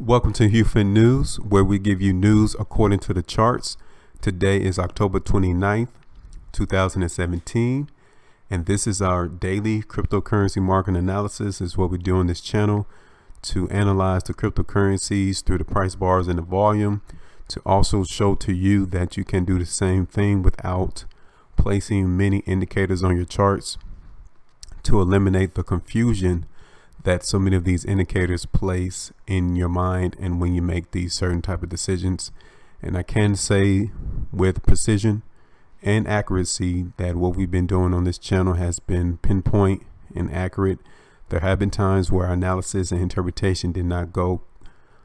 Welcome to HueFin News, where we give you news according to the charts. Today is October 29th, 2017, and this is our daily cryptocurrency market analysis. Is what we do on this channel to analyze the cryptocurrencies through the price bars and the volume, to also show to you that you can do the same thing without placing many indicators on your charts, to eliminate the confusion that so many of these indicators place in your mind and when you make these certain type of decisions. And I can say with precision and accuracy that what we've been doing on this channel has been pinpoint and accurate. There have been times where our analysis and interpretation did not go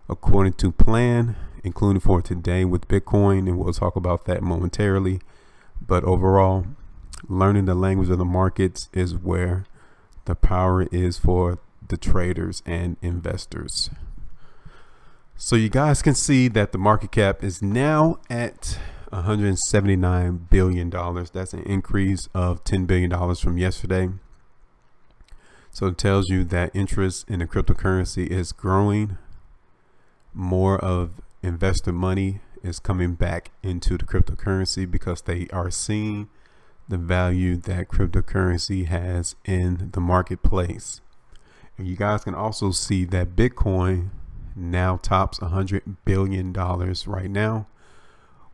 according to plan, including for today with Bitcoin, and we'll talk about that momentarily. But overall, learning the language of the markets is where the power is for the traders and investors. So you guys can see that the market cap is now at $179 billion. That's an increase of $10 billion from yesterday. So it tells you that interest in the cryptocurrency is growing. More of investor money is coming back into the cryptocurrency because they are seeing the value that cryptocurrency has in the marketplace. And you guys can also see that Bitcoin now tops $100 billion right now,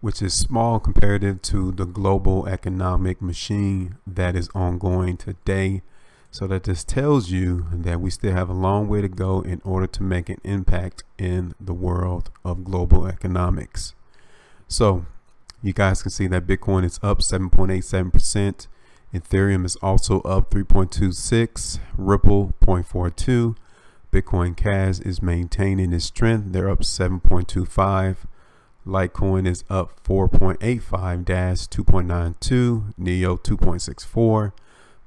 which is small comparative to the global economic machine that is ongoing today. So that just tells you that we still have a long way to go in order to make an impact in the world of global economics. So you guys can see that Bitcoin is up 7.87%. Ethereum is also up 3.26, Ripple 0.42. Bitcoin Cash is maintaining its strength. They're up 7.25. Litecoin is up 4.85, Dash 2.92, Neo 2.64,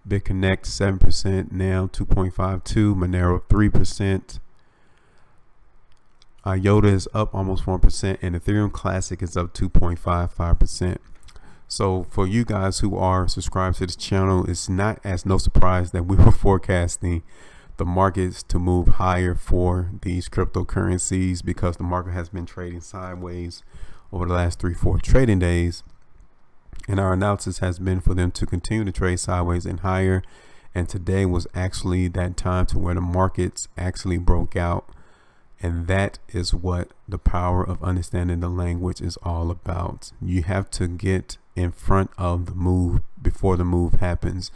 BitConnect 7%, now 2.52, Monero 3%. IOTA is up almost 1%, and Ethereum Classic is up 2.55%. So for you guys who are subscribed to this channel, it's not as no surprise that we were forecasting the markets to move higher for these cryptocurrencies because the market has been trading sideways over the last 3-4 trading days. And our analysis has been for them to continue to trade sideways and higher. And today was actually that time to where the markets actually broke out. And that is what the power of understanding the language is all about. You have to get in front of the move before the move happens.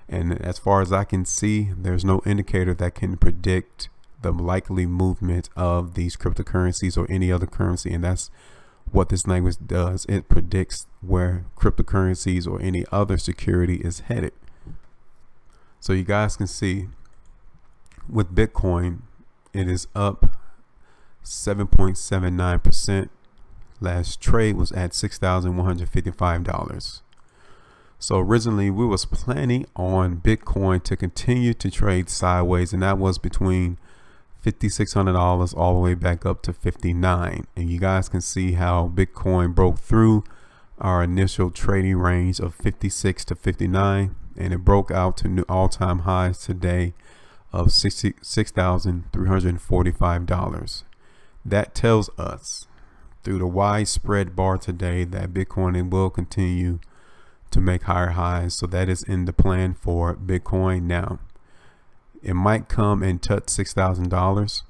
And as far as I can see, there's no indicator that can predict the likely movement of these cryptocurrencies or any other currency. And that's what this language does. It predicts where cryptocurrencies or any other security is headed. So you guys can see with Bitcoin, it is up 7.79%. Last trade was at $6,155. So originally we was planning on Bitcoin to continue to trade sideways, and that was between $5,600 all the way back up to $59. And you guys can see how Bitcoin broke through our initial trading range of 56 to 59, and it broke out to new all-time highs today of $6,345. That tells us through the widespread bar today that Bitcoin will continue to make higher highs. So that is in the plan for Bitcoin. Now it might come and touch $6,000,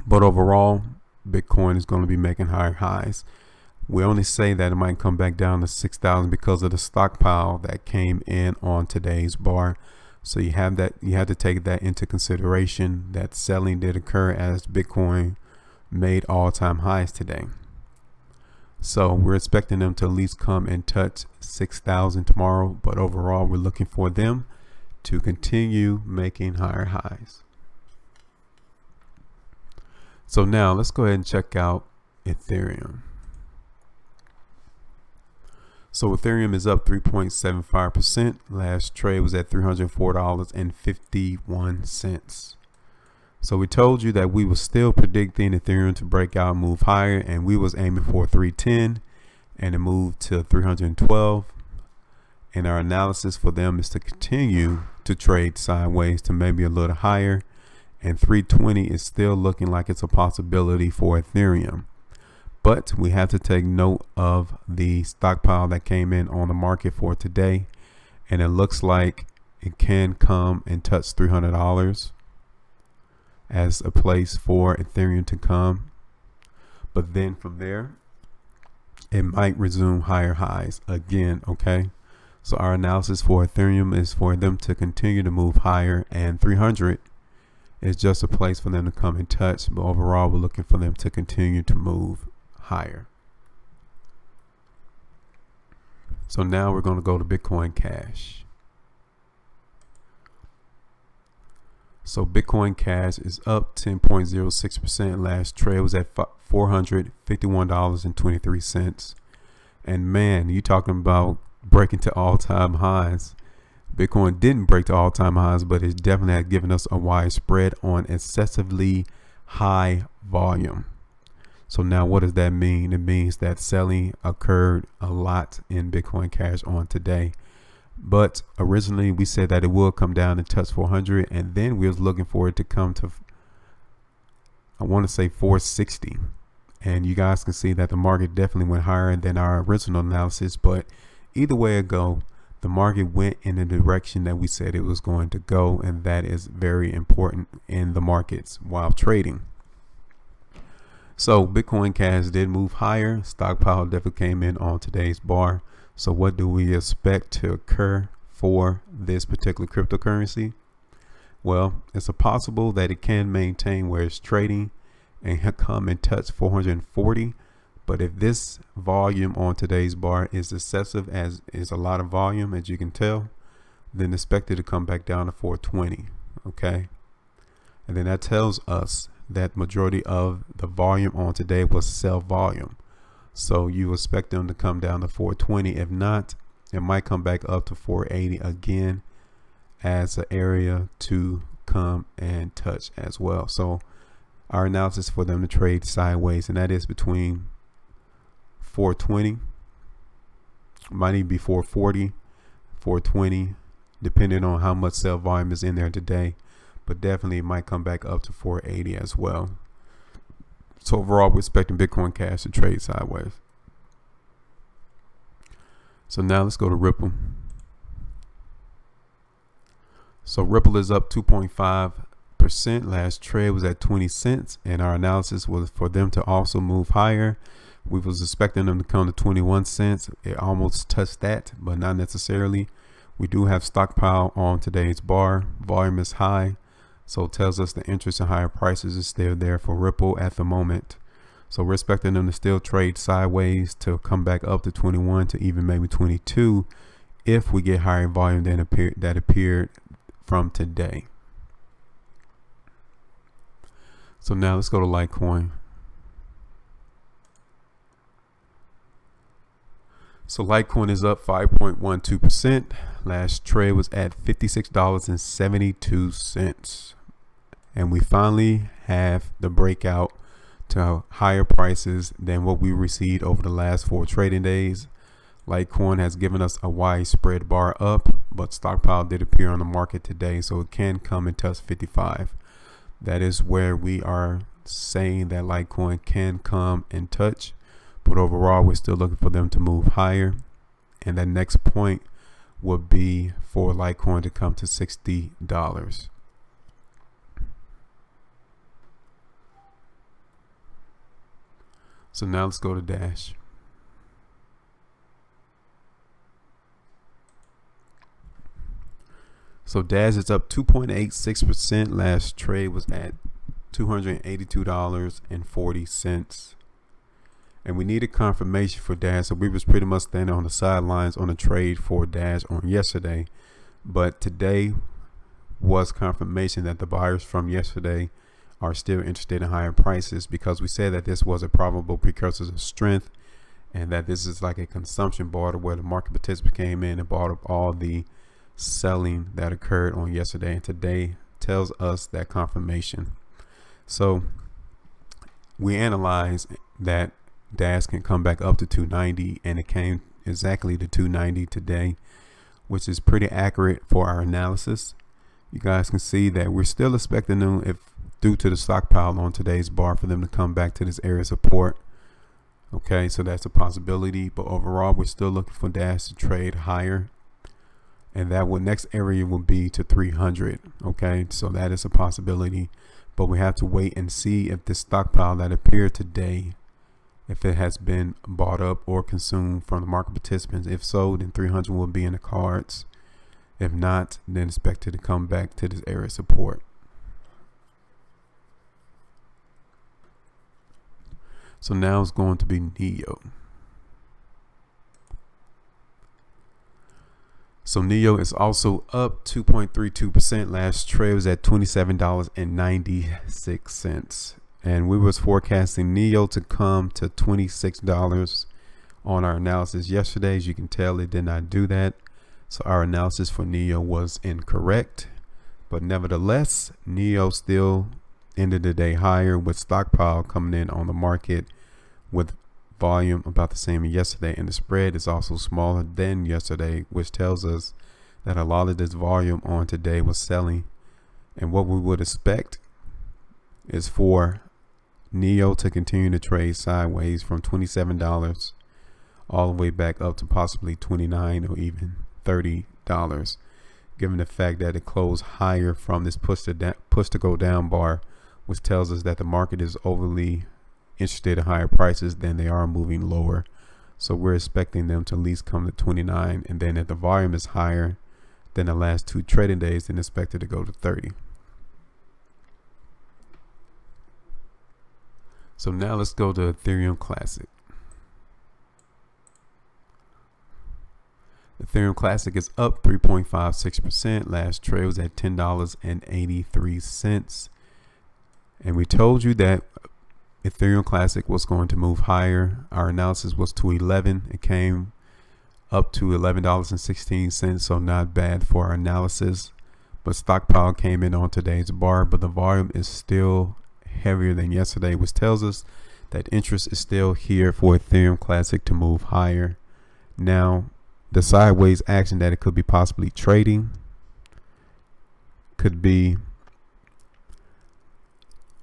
but overall Bitcoin is going to be making higher highs. We only say that it might come back down to 6,000 because of the stockpile that came in on today's bar. So you have to take that into consideration, that selling did occur as Bitcoin made all-time highs today. So we're expecting them to at least come and touch 6,000 tomorrow, but overall we're looking for them to continue making higher highs. So now let's go ahead and check out Ethereum. So Ethereum is up 3.75%. Last trade was at $304.51. So we told you that we were still predicting Ethereum to break out and move higher, and we was aiming for 310 and it moved to 312. And our analysis for them is to continue to trade sideways to maybe a little higher and 320 is still looking like it's a possibility for Ethereum. But we have to take note of the stockpile that came in on the market for today, and it looks like it can come and touch $300 as a place for Ethereum to come. But then from there, it might resume higher highs again. Okay, so our analysis for Ethereum is for them to continue to move higher, and 300 is just a place for them to come and touch. But overall, we're looking for them to continue to move higher. So now we're going to go to Bitcoin Cash. So Bitcoin Cash is up 10.06%. Last trade was at $451.23. And man, you talking about breaking to all-time highs. Bitcoin didn't break to all-time highs, but it definitely had given us a wide spread on excessively high volume. So now what does that mean? It means that selling occurred a lot in Bitcoin Cash on today. But originally we said that it will come down and touch 400, and then we was looking for it to come to, I want to say 460. And you guys can see that the market definitely went higher than our original analysis. But either way it go, the market went in the direction that we said it was going to go, and that is very important in the markets while trading. So Bitcoin Cash did move higher. Stockpile definitely came in on today's bar. So what do we expect to occur for this particular cryptocurrency? Well, it's possible that it can maintain where it's trading and come and touch 440. But if this volume on today's bar is excessive, as is a lot of volume, as you can tell, then expect it to come back down to 420. Okay. And then that tells us that majority of the volume on today was sell volume. So you expect them to come down to 420. If not, it might come back up to 480 again as an area to come and touch as well. So our analysis for them to trade sideways, and that is between 420, might even be 440, 420, depending on how much sell volume is in there today. But definitely it might come back up to 480 as well. So overall, we're expecting Bitcoin Cash to trade sideways. So now let's go to Ripple. So Ripple is up 2.5%. Last trade was at 20 cents. And our analysis was for them to also move higher. We was expecting them to come to 21 cents. It almost touched that, but not necessarily. We do have stockpile on today's bar. Volume is high. So it tells us the interest in higher prices is still there for Ripple at the moment. So we're expecting them to still trade sideways to come back up to 21 to even maybe 22 if we get higher volume than appeared from today. So now let's go to Litecoin. So Litecoin is up 5.12%. Last trade was at $56.72. And we finally have the breakout to higher prices than what we received over the last 4 trading days. Litecoin has given us a wide spread bar up, but stockpile did appear on the market today, so it can come and touch 55. That is where we are saying that Litecoin can come and touch. But overall, we're still looking for them to move higher. And the next point would be for Litecoin to come to $60. So now let's go to Dash. So Dash is up 2.86%. Last trade was at $282.40. And we needed confirmation for Dash, so we was pretty much standing on the sidelines on a trade for Dash on yesterday. But today was confirmation that the buyers from yesterday are still interested in higher prices, because we said that this was a probable precursor of strength, and that this is like a consumption border where the market participant came in and bought up all the selling that occurred on yesterday, and today tells us that confirmation. So we analyzed that Dash can come back up to 290, and it came exactly to 290 today, which is pretty accurate for our analysis. You guys can see that we're still expecting them, if due to the stockpile on today's bar for them to come back to this area of support. Okay, so that's a possibility, but overall we're still looking for Dash to trade higher, and that next area will be to 300. Okay, so that is a possibility, but we have to wait and see if this stockpile that appeared today, if it has been bought up or consumed from the market participants. If so, then 300 will be in the cards. If not, then expected to come back to this area of support. So now it's going to be NEO. So NEO is also up 2.32%. Last trade was at $27.96. And we was forecasting NEO to come to $26 on our analysis yesterday. As you can tell, it did not do that. So our analysis for NEO was incorrect. But nevertheless, NEO still ended the day higher, with stockpile coming in on the market with volume about the same as yesterday, and the spread is also smaller than yesterday, which tells us that a lot of this volume on today was selling. And what we would expect is for NEO to continue to trade sideways from $27 all the way back up to possibly $29 or even $30, given the fact that it closed higher from this push to go down bar, which tells us that the market is overly interested in higher prices than they are moving lower. So we're expecting them to at least come to 29, and then if the volume is higher than the last two trading days, then expected to go to 30. So now let's go to Ethereum Classic. Ethereum Classic is up 3.56%. Last trade was at $10.83. And we told you that Ethereum Classic was going to move higher. Our analysis was to 11. It came up to $11.16, so not bad for our analysis. But stockpile came in on today's bar, but the volume is still heavier than yesterday, which tells us that interest is still here for Ethereum Classic to move higher. Now, the sideways action that it could be possibly trading could be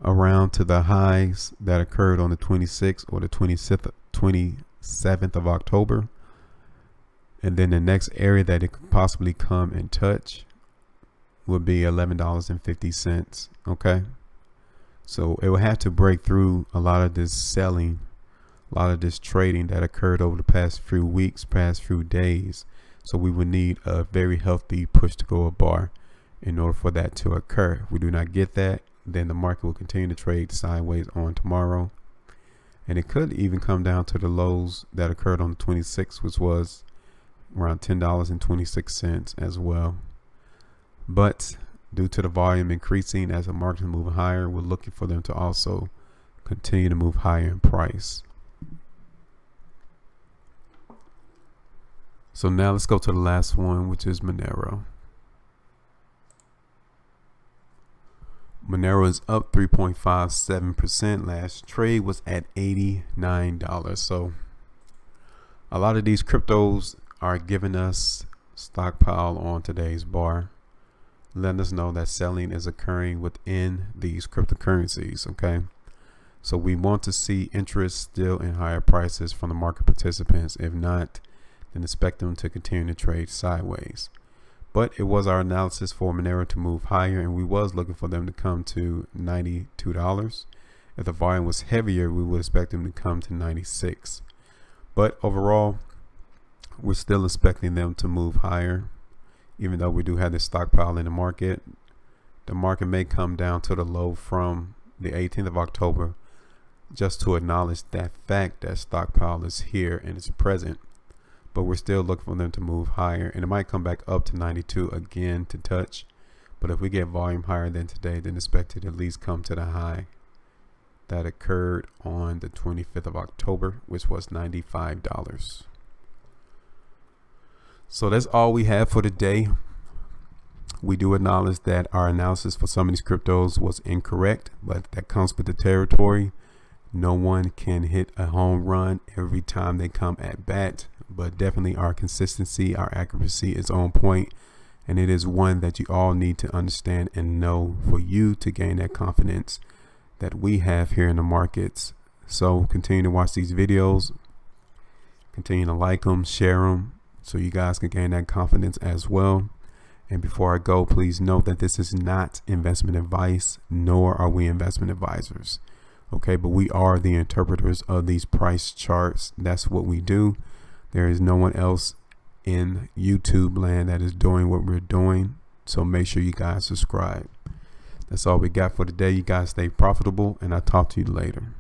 around to the highs that occurred on the 26th or the 27th of October. And then the next area that it could possibly come and touch would be $11.50. Okay. So it will have to break through a lot of this selling, a lot of this trading that occurred over the past few weeks, past few days. So we would need a very healthy push to go bar in order for that to occur. If we do not get that, then the market will continue to trade sideways on tomorrow. And it could even come down to the lows that occurred on the 26th, which was around $10.26 as well. But due to the volume increasing as the market is moving higher, we're looking for them to also continue to move higher in price. So now let's go to the last one, which is Monero. Monero is up 3.57%. Last trade was at $89. So a lot of these cryptos are giving us stockpile on today's bar, letting us know that selling is occurring within these cryptocurrencies. Okay, so we want to see interest still in higher prices from the market participants. If not, then expect them to continue to trade sideways. But it was our analysis for Monero to move higher, and we was looking for them to come to $92. If the volume was heavier, we would expect them to come to 96. But overall, we're still expecting them to move higher, even though we do have this stockpile in the market. The market may come down to the low from the 18th of October, just to acknowledge that fact that stockpile is here and it's present. But we're still looking for them to move higher, and it might come back up to 92 again to touch. But if we get volume higher than today, then expect it to at least come to the high that occurred on the 25th of October, which was $95. So that's all we have for today. We do acknowledge that our analysis for some of these cryptos was incorrect, but that comes with the territory. No one can hit a home run every time they come at bat, but definitely our consistency, our accuracy is on point, And it is one that you all need to understand and know for you to gain that confidence that we have here in the markets. So continue to watch these videos, continue to like them, share them, so you guys can gain that confidence as well. And before I go, please note that this is not investment advice, nor are we investment advisors. Okay, but we are the interpreters of these price charts. That's what we do. There is no one else in YouTube land that is doing what we're doing. So make sure you guys subscribe. That's all we got for today. You guys stay profitable, and I'll talk to you later.